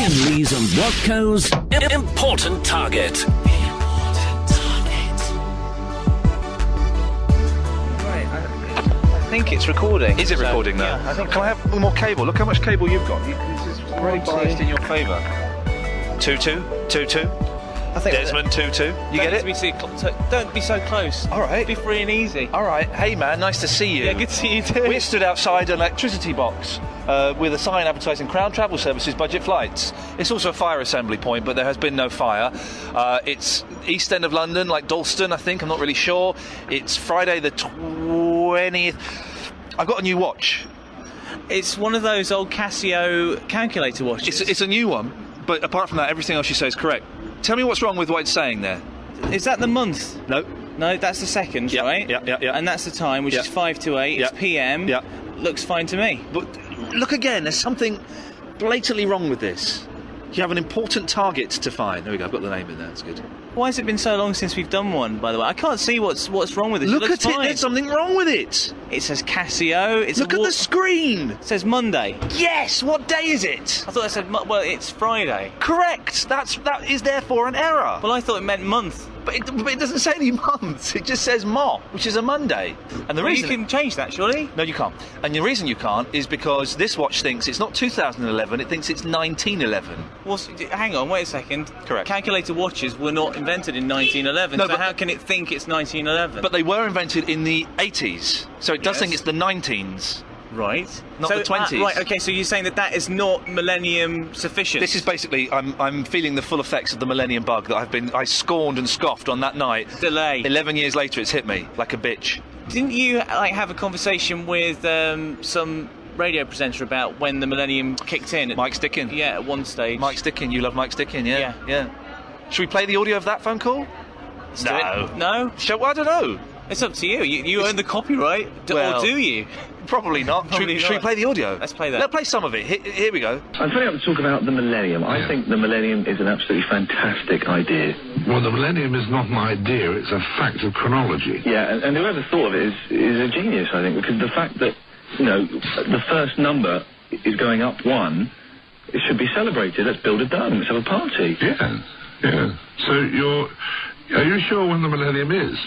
Headleys and Watco's Important Target. I think it's recording. Is it recording now? Yeah, I think. Can I have more cable? Look how much cable you've got. This is really biased in your favour. 2-2, 2-2. I think Desmond 2-2. You get it? Don't be so close. All right. Be free and easy. All right. Hey man, nice to see you. Yeah, good to see you too. We stood outside an electricity box with a sign advertising Crown Travel Services budget flights. It's also a fire assembly point, but there has been no fire. It's east end of London, like Dalston, I think. I'm not really sure. It's Friday the 20th. I've got a new watch. It's one of those old Casio calculator watches. It's a new one, but apart from that, everything else you say is correct. Tell me what's wrong with what it's saying there. Is that the month? No. No, that's the second, Yeah, right? yeah. And that's the time, which Yeah. is 5 to 8. It's Yeah. PM. Yeah. Looks fine to me. But look again, there's something blatantly wrong with this. You have an important target to find. There we go, I've got the name in there, that's good. Why has it been so long since we've done one, by the way? I can't see what's wrong with it. Look It looks at it, fine. there's something wrong with it. It says Casio. Look at the screen. It says Monday. Yes, what day is it? I thought it said, well, it's Friday. Correct, that is therefore an error. Well, I thought it meant month. But it doesn't say any months, it just says Mo, which is a Monday. And the Well, reason you can change that, surely? No, you can't. And the reason you can't is because this watch thinks it's not 2011, it thinks it's 1911. Well, hang on, wait a second. Correct. Calculator watches were not invented in 1911, No, so but- how can it think it's 1911? But they were invented in the 80s, so it does Yes. think it's the 19s. Right. Not so, the 20s. Right, okay, so you're saying that is not millennium sufficient? This is basically, I'm feeling the full effects of the millennium bug that I scorned and scoffed on that night. Delay. 11 years later, it's hit me like a bitch. Didn't you have a conversation with some radio presenter about when the millennium kicked in? Mike Stickin. Yeah, at one stage. Mike Stickin, you love Mike Stickin, yeah? Yeah. Should we play the audio of that phone call? Let's do it. No? I don't know. It's up to you. You own the copyright, Well- or do you? Probably not. Probably Should we not. play the audio? Let's play that. Let's play some of it. Here we go. I'm very up to talk about the millennium. I think the millennium is an absolutely fantastic idea. Well, the millennium is not an idea, it's a fact of chronology. Yeah, and whoever thought of it is a genius, I think, because the fact that, the first number is going up one, it should be celebrated. Let's build a dome. Let's have a party. Yeah. So are you sure when the millennium is?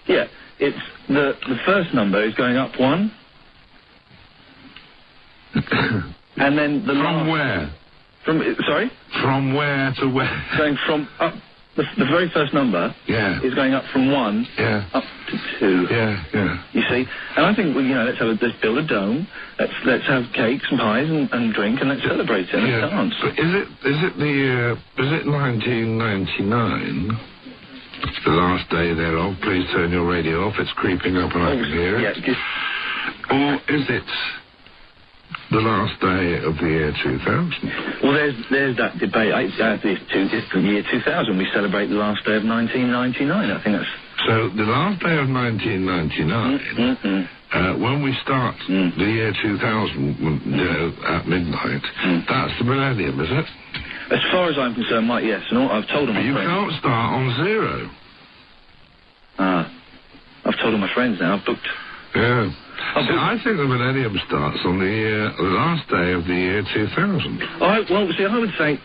Yeah, it's the first number is going up one, and then the From last... where? Sorry? From where to where? Going from up... The very first number is going up from 1 up to 2. Yeah. You see? And I think, let's build a dome, let's have cakes and pies and drink, and let's celebrate it and let's dance. But is it 1999? The last day thereof. Please turn your radio off. It's creeping up and I can hear it. Yeah, Or is it the last day of the year 2000? Well, there's that debate. It's the year 2000. We celebrate the last day of 1999. I think that's... So the last day of 1999, when we start the year 2000, at midnight, that's the millennium, is it? As far as I'm concerned, Mike, yes. And I've told all my You friends... can't start on 0. I've told all my friends now. I've booked... Yeah. See, I think the millennium starts on the last day of the year 2000. I would say...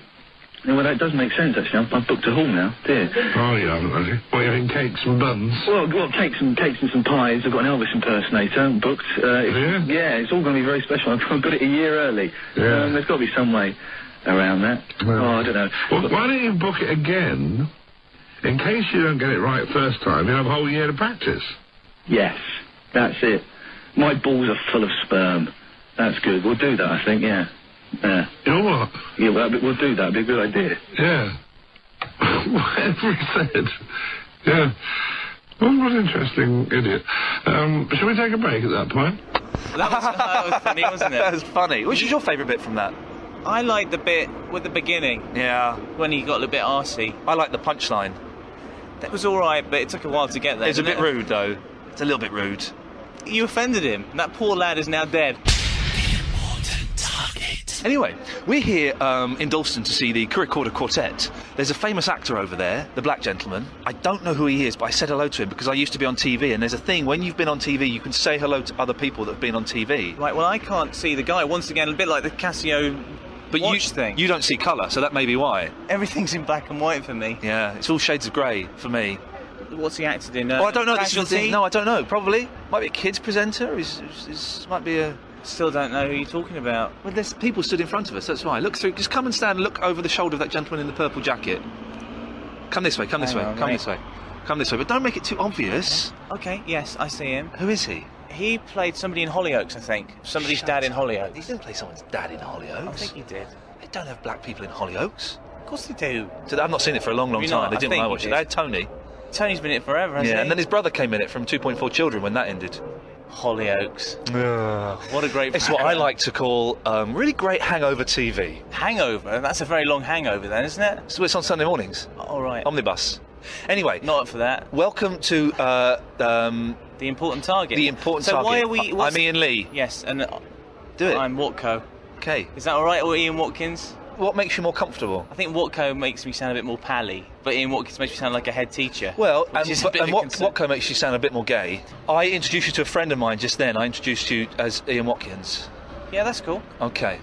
Well, that does make sense, actually. I've booked a hall now, dear. Oh, you haven't, have you? Well, you're having cakes and buns. Well, I've got cakes and some pies. I've got an Elvis impersonator booked. Yeah, it's all going to be very special. I've got it a year early. Yeah. There's got to be some way around that. Well, I don't know. Well, why don't you book it again? In case you don't get it right first time, you have a whole year to practice. Yes, that's it. My balls are full of sperm. That's good. We'll do that, I think, yeah. Yeah. You know what? Yeah, we'll do that. It'd be a good idea. Yeah. Whatever he said. Yeah. Well, what an interesting idiot. Shall we take a break at that point? That was funny, wasn't it? That was funny. Which is your favourite bit from that? I like the bit with the beginning. Yeah. When he got a little bit arsey. I like the punchline. That was alright, but it took a while to get there. It's a bit rude, though. It's a little bit rude. You offended him. That poor lad is now dead. Anyway, we're here in Dalston to see the Kurikorda Quartet. There's a famous actor over there, the black gentleman. I don't know who he is, but I said hello to him because I used to be on TV, and there's a thing, when you've been on TV, you can say hello to other people that have been on TV. Right, well, I can't see the guy. Once again, a bit like the Casio But watch thing. You don't see colour, so that may be why. Everything's in black and white for me. Yeah, it's all shades of grey for me. What's he acted in? I don't know. This is the Casualty? thing. No, I don't know. Probably might be a kids presenter. Might be a. Still don't know who you're talking about. Well, there's people stood in front of us. That's why. Look through. Just come and stand and look over the shoulder of that gentleman in the purple jacket. Come this way. Come this way. Hang on, Come mate. this way. Come this way. But don't make it too obvious. Okay, yes, I see him. Who is he? He played somebody in Hollyoaks, I think. Somebody's dad in He Hollyoaks. didn't play someone's dad in Hollyoaks. I think he did. They don't have black people in Hollyoaks. Of course they do. So I've not seen it for a long, long Have you time. not? They I didn't when think I he watched it. did. They had Tony. Tony's been in it forever, hasn't Yeah, he? and then his brother came in it from 2.4 Children when that ended. Hollyoaks. What a great It's what I like to call really great hangover TV. Hangover? That's a very long hangover then, isn't it? So it's on Sunday mornings. All right. Omnibus. Anyway, Not up for that. welcome to The important target. the important so target. why are we... I'm Iain Lee. Yes, and Do it. I'm Watco. Okay. Is that all right, or Ian Watkins? What makes you more comfortable? I think Watco makes me sound a bit more pally, but Ian Watkins makes me sound like a head teacher. Well, which is a bit of a concern. Watco makes you sound a bit more gay. I introduced you to a friend of mine just then. I introduced you as Ian Watkins. Yeah, that's cool. Okay.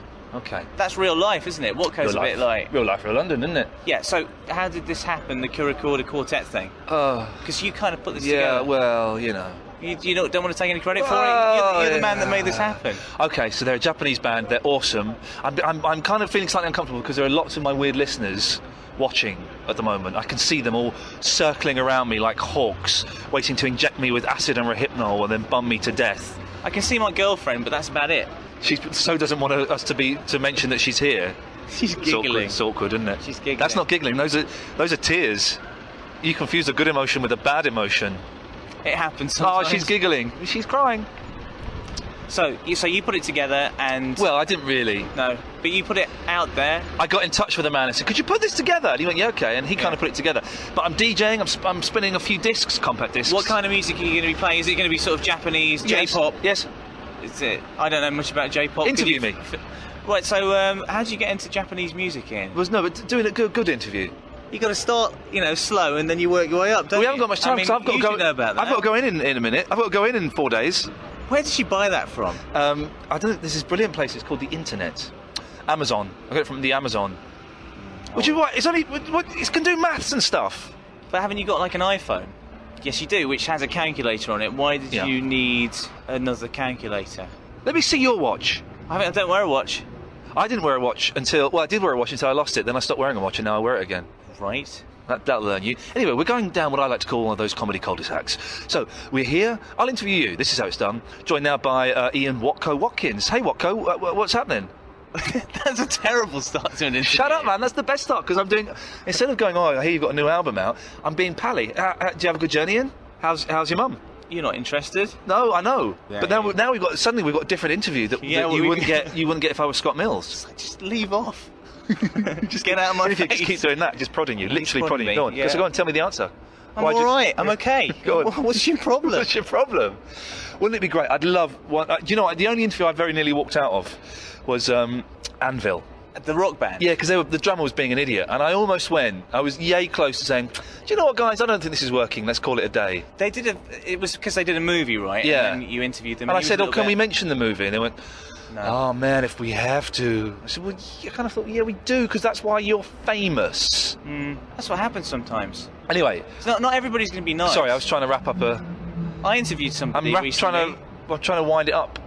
That's real life, isn't it? Watco's a bit like... Real life, real London, isn't it? Yeah, so how did this happen, the Curacoda Quartet thing? Because you kind of put this Yeah, together. well, you know. You don't want to take any credit for Oh, it? You're the man that yeah. made this happen. Okay, so they're a Japanese band. They're awesome. I'm kind of feeling slightly uncomfortable because there are lots of my weird listeners watching at the moment. I can see them all circling around me like hawks, waiting to inject me with acid and Rohypnol and then bum me to death. I can see my girlfriend, but that's about it. She so doesn't want us to mention that she's here. She's giggling. It's awkward, isn't it? She's giggling. That's not giggling. Those are tears. You confuse a good emotion with a bad emotion. It happens sometimes. Oh, she's giggling. She's crying. So you put it together and... Well, I didn't really. No, but you put it out there. I got in touch with a man and said, could you put this together? And he went, yeah, okay. And he kind of put it together. But I'm DJing, I'm spinning a few discs, compact discs. What kind of music are you going to be playing? Is it going to be sort of Japanese, Yes. J-pop? Yes. Is it? I don't know much about J-pop. Interview me. Right, so how do you get into Japanese music, Ian? But doing a good interview. You got to start, slow, and then you work your way up, don't you? We haven't got much time because I've got to you go. should know about that. I've got to go in a minute. I've got to go in 4 days. Where did she buy that from? I don't know. There's this brilliant place. It's called the Internet. Amazon. I got it from the Amazon. Which is what? It's only. It can do maths and stuff. But haven't you got like an iPhone? Yes, you do, which has a calculator on it. Why did Yeah. you need another calculator? Let me see your watch. I don't wear a watch. I didn't wear a watch until. Well, I did wear a watch until I lost it. Then I stopped wearing a watch, and now I wear it again. Right. That'll learn you. Anyway, we're going down what I like to call one of those comedy cul-de-sacs. So, we're here. I'll interview you. This is how it's done. Joined now by Ian Watco Watkins. Hey, Watco, what's happening? That's a terrible start to an interview. Shut up, man. That's the best start, because I'm doing... Instead of going, oh, I hear you've got a new album out, I'm being pally. Do you have a good journey, Ian? How's your mum? You're not interested? No, I know. Yeah, but yeah. now we've got a different interview that you wouldn't get if I was Scott Mills. Just leave off. Just get out of my If you face. just keep doing that, just prodding you, literally prodding prodding you. me, Go on, yeah. so go on, tell me the answer. I'm Why'd all you- right. I'm okay. Go on. What's your problem? What's your problem? Wouldn't it be great? I'd love one. Do you know what? The only interview I very nearly walked out of was Anvil. The rock band? Yeah, because the drummer was being an idiot, and I almost went. I was yay close to saying, "Do you know what, guys? I don't think this is working. Let's call it a day." It was because they did a movie, right? Yeah. And then you interviewed them. And I he was said, a "Oh, little can we bit- mention the movie?" And they went, No. "Oh man, if we have to." I said, "Well, I kind of thought, yeah, we do, because that's why you're famous." That's what happens sometimes. Anyway, So not everybody's going to be nice. sorry, I was trying to wrap up a. I interviewed somebody I'm recently. trying to wind it up.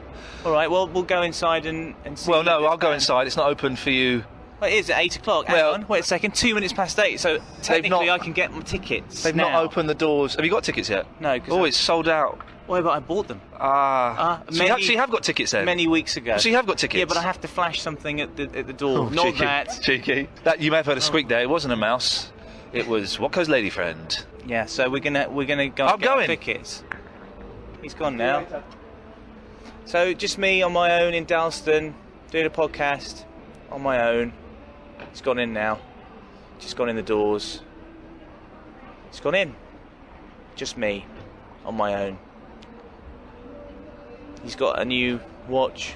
All right, well, we'll go inside and see. Well, no, this I'll go band. inside. It's not open for you. Well, it is at 8 o'clock. Well- Hang on, wait a second. 2 minutes past 8. So technically, not- I can get my tickets. They've now. not opened the doors. Have you got tickets yet? No, 'cause Oh, I- it's sold out. Why? But I bought them So you actually have got tickets then? many weeks ago. So you have got tickets? Yeah, but I have to flash something at the door. Oh, Not cheeky. that. Cheeky. That you may have heard a squeak there. It wasn't a mouse. It was Watco's lady friend. Yeah. So we're gonna go. I'm and get our going. tickets. He's gone now. So just me on my own in Dalston doing a podcast on my own. He's gone in now. Just gone in the doors. He's gone in. Just me on my own. He's got a new watch.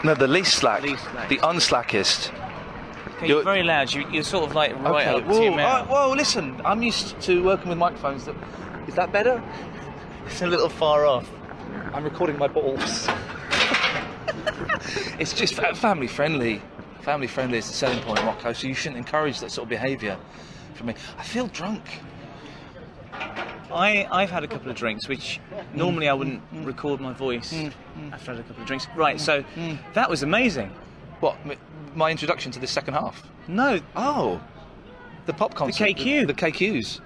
No, the least slack. Least slack. The unslackest. Okay, you're very loud. You're sort of like right up to your mouth. Well, listen, I'm used to working with microphones. Is that better? It's a little far off. I'm recording my balls. It's just family friendly. Family friendly is the selling point, Rocco, so you shouldn't encourage that sort of behaviour from me. I feel drunk. I've had a couple of drinks, which normally I wouldn't record my voice after I had a couple of drinks. Right, so that was amazing. What, my introduction to the second half? No. Oh, the pop concert. The KQ. The KQs.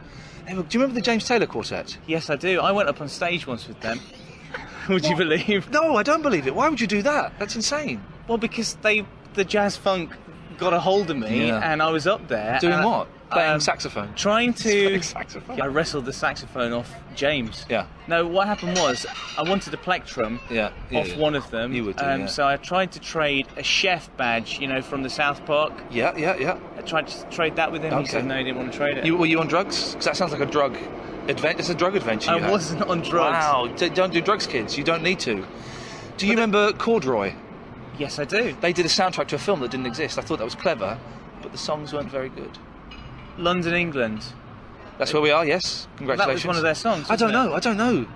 Do you remember the James Taylor Quartet? Yes, I do. I went up on stage once with them. Would you believe? No, I don't believe it. Why would you do that? That's insane. Well, because the jazz funk got a hold of me, and I was up there. Doing what? Playing saxophone? Trying to... Playing saxophone? I wrestled the saxophone off James. Yeah. No, what happened was, I wanted a plectrum off one of them. You would do, So I tried to trade a chef badge, from the South Park. Yeah. I tried to trade that with him. Okay. He said no, he didn't want to trade it. Were you on drugs? Because that sounds like a drug adventure. It's a drug adventure. I wasn't on drugs. Wow. Don't do drugs, kids. You don't need to. Do you remember Corduroy? Yes, I do. They did a soundtrack to a film that didn't exist. I thought that was clever, but the songs weren't very good. London, England. That's where we are, yes. Congratulations. That was one of their songs, I don't know.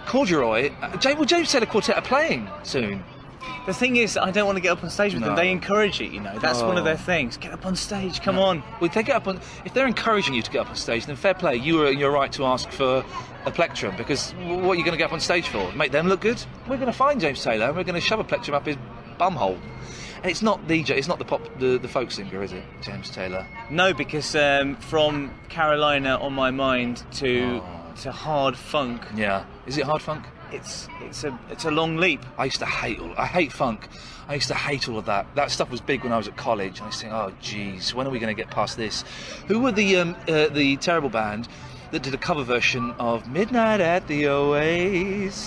Corduroy. James Taylor Quartet are playing soon. The thing is, I don't want to get up on stage with them. They encourage it, That's one of their things. Get up on stage, come on. Well, if they're encouraging you to get up on stage, then fair play. You're right to ask for a plectrum, because what are you going to get up on stage for? Make them look good? We're going to find James Taylor and we're going to shove a plectrum up his bumhole. And it's not the folk singer, is it, James Taylor? No, because from Carolina on My Mind to hard funk. Yeah. Is it hard funk? It's a long leap. I hate funk. I used to hate all of that. That stuff was big when I was at college. I used to think, oh, geez, when are we going to get past this? Who were the terrible band that did a cover version of Midnight at the Oasis?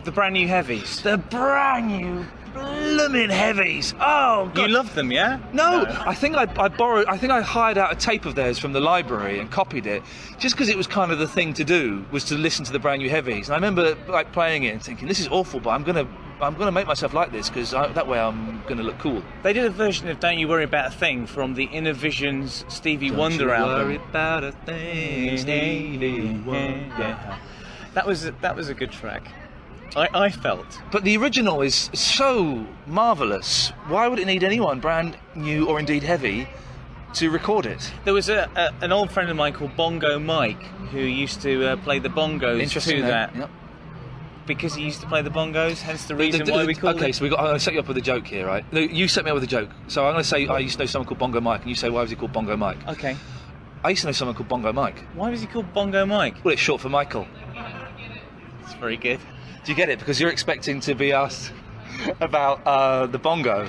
The Brand New Heavies. The Brand New blooming Heavies. Oh, God. You loved them, yeah? No. I think I hired out a tape of theirs from the library and copied it, just because it was kind of the thing to do, was to listen to the Brand New Heavies. And I remember playing it and thinking, this is awful, but I'm gonna make myself like this, because that way I'm gonna look cool. They did a version of Don't You Worry About a Thing from the Inner Visions Stevie Wonder album. Don't you worry about a thing, Stevie Wonder. Yeah. That was a good track. I felt. But the original is so marvellous. Why would it need anyone brand new or indeed heavy to record it? There was an old friend of mine called Bongo Mike who used to play the bongos to that. Yep. Because he used to play the bongos, hence the reason why we called it. Okay, so I'm going to set you up with a joke here, right? No, you set me up with a joke. So I'm going to say I used to know someone called Bongo Mike, and you say, why was he called Bongo Mike? Okay. I used to know someone called Bongo Mike. Why was he called Bongo Mike? Well, it's short for Michael. It's very good. Do you get it? Because you're expecting to be asked about the bongo.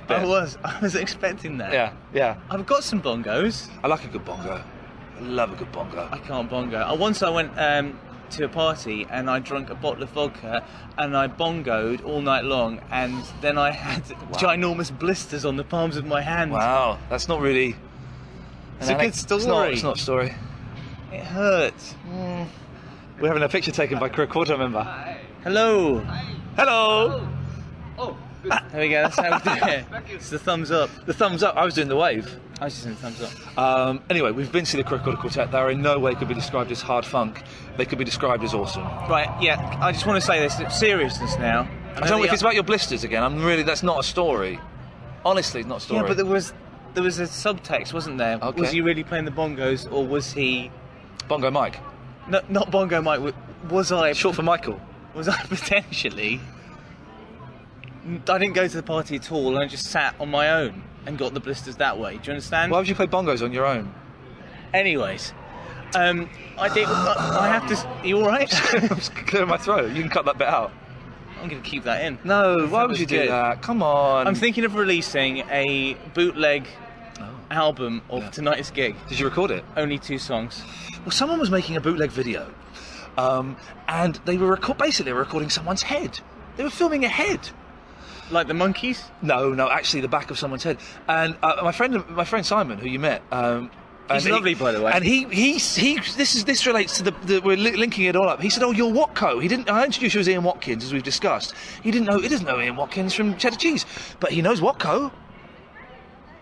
I was expecting that. Yeah. I've got some bongos. I like a good bongo. I love a good bongo. I can't bongo. Once I went to a party and I drank a bottle of vodka and I bongoed all night long, and then I had ginormous blisters on the palms of my hands. Wow, that's not really... It's a good story. It's not a story. It hurts. We're having a picture taken by a quarter member. Hello. Hello. Oh, good. There we go. That's how we do it. It's the thumbs up. The thumbs up. I was doing the wave. I was just doing the thumbs up. Anyway, we've been to the Quarter Quartet. They are in no way could be described as hard funk. They could be described as awesome. Right. Yeah. I just want to say this. Seriousness now. I don't know if it's about your blisters again. That's not a story. Honestly, it's not a story. Yeah, but there was a subtext, wasn't there? Okay. Was he really playing the bongos, or was he... Bongo Mike? No, not Bongo Mike. Was I... Short for Michael? Was I potentially... I didn't go to the party at all, and I just sat on my own and got the blisters that way. Do you understand? Why would you play bongos on your own? Anyways, I have to... Are you alright? I'm just clearing my throat. You can cut that bit out. I'm going to keep that in. No, why would you do that? Come on. I'm thinking of releasing a bootleg album of tonight's gig. Did you record it? Only 2 songs. Well, someone was making a bootleg video, and they were recording someone's head. They were filming a head. Like the Monkeys? No, actually the back of someone's head. And my friend Simon, who you met, He's lovely, by the way. And this relates to the we're linking it all up. He said, "Oh, you're Watco." I introduced you as Ian Watkins, as we've discussed. He doesn't know Ian Watkins from Cheddar Cheese, but he knows Watco.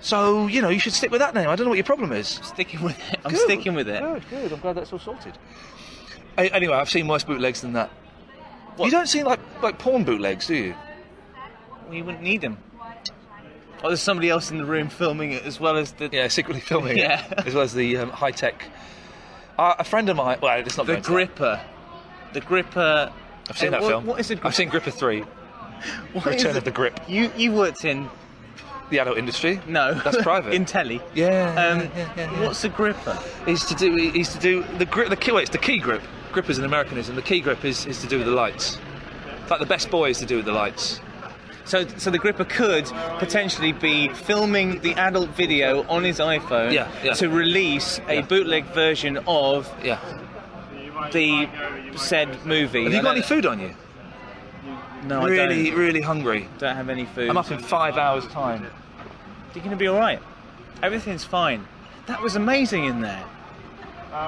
So you should stick with that name. I don't know what your problem is. Sticking with it. I'm sticking with it. Good. I'm glad that's all sorted. Anyway, I've seen worse bootlegs than that. What? You don't see like porn bootlegs, do you? Well, you wouldn't need them. Oh, there's somebody else in the room filming it as well as the... Yeah, secretly filming Yeah. it. As well as the high-tech... a friend of mine... Well, it's not The Gripper. The Gripper... I've seen that film. What is a Gripper? I've seen Gripper 3. Return of the Grip. You worked in... The adult industry? No. That's private. In telly. Yeah. What's a Gripper? He's to do the grip. It's the key grip. Grip is an Americanism. The key grip is to do with the lights. In fact, the best boy is to do with the lights. So the Gripper could potentially be filming the adult video on his iPhone to release a bootleg version of the said movie. Have you got any food on you? No, I don't. Really hungry. Don't have any food. I'm up in 5 hours' time. You're going to be all right. Everything's fine. That was amazing in there.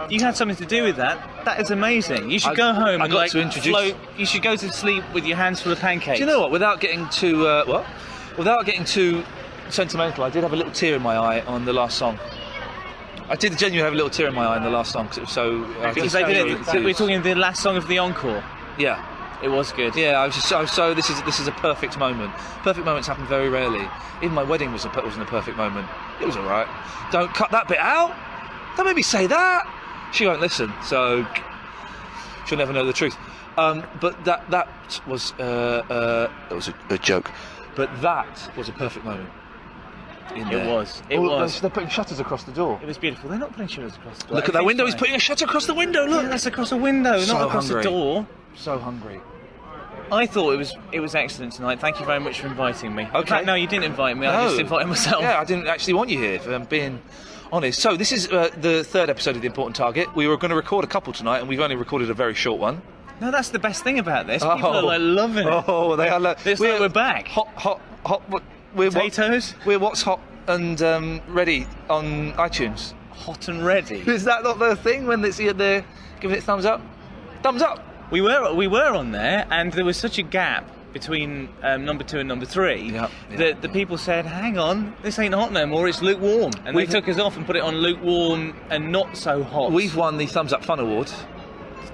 You had something to do with that. That is amazing. You should go home and float. You should go to sleep with your hands full of pancakes. Do you know what? Without getting too sentimental, I did have a little tear in my eye on the last song. I did genuinely have a little tear in my eye in the last song because it was so. Because they did it. We're talking the last song of the encore. Yeah. It was good. Yeah, I was so. This is a perfect moment. Perfect moments happen very rarely. Even my wedding wasn't a perfect moment. It was all right. Don't cut that bit out. Don't make me say that. She won't listen, so she'll never know the truth. But that was a joke. But that was a perfect moment. It was. They're putting shutters across the door. It was beautiful. They're not putting shutters across the door. Look at that window. He's putting a shutter across the window. Look. Yeah, that's across a window, So not across hungry. the door. So hungry. I thought it was excellent tonight. Thank you very much for inviting me. Okay. In fact, no, you didn't invite me. I just invited myself. Yeah, I didn't actually want you here, if I'm being honest. So this is the third episode of The Important Target. We were going to record a couple tonight, and we've only recorded a very short one. No, that's the best thing about this. People are loving it. Oh, they are. We're back. Hot. We're Potatoes? We're what's hot and ready on iTunes. Hot and ready. Is that not the thing when they're giving it thumbs up? Thumbs up. We were on there, and there was such a gap between number 2 and number 3 that the people said, "Hang on, this ain't hot no more. It's lukewarm." And they took us off and put it on lukewarm and not so hot. We've won the Thumbs Up Fun Award.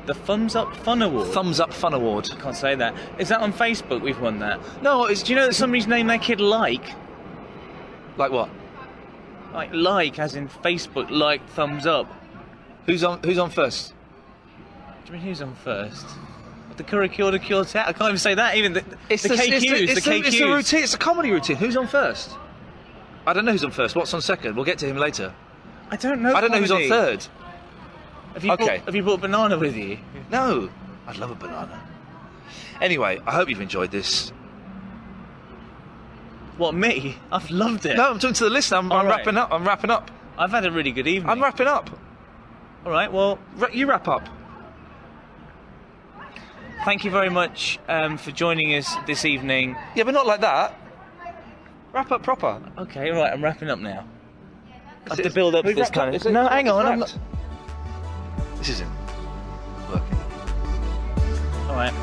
The Thumbs Up Fun Award. Thumbs Up Fun Award. Can't say that. Is that on Facebook? We've won that. No, do you know that somebody's named their kid Like? Like what? Like as in Facebook, like thumbs up. Who's on first? Do you mean who's on first? The Curricula Quartet? I can't even say that. Even the KQs. It's a routine. It's a comedy routine. Who's on first? I don't know who's on first. What's on second? We'll get to him later. I don't know. I don't know who's on third. Have you brought a banana with you? No. I'd love a banana. Anyway, I hope you've enjoyed this. What, me? I've loved it. No, I'm talking to the listener. I'm wrapping up. I'm wrapping up. I've had a really good evening. I'm wrapping up. All right, well... You wrap up. Thank you very much for joining us this evening. Yeah, but not like that. Wrap up proper. Okay, right, I'm wrapping up now. I have to build up to this kind of... No, hang on. I'm not... This isn't working. All right.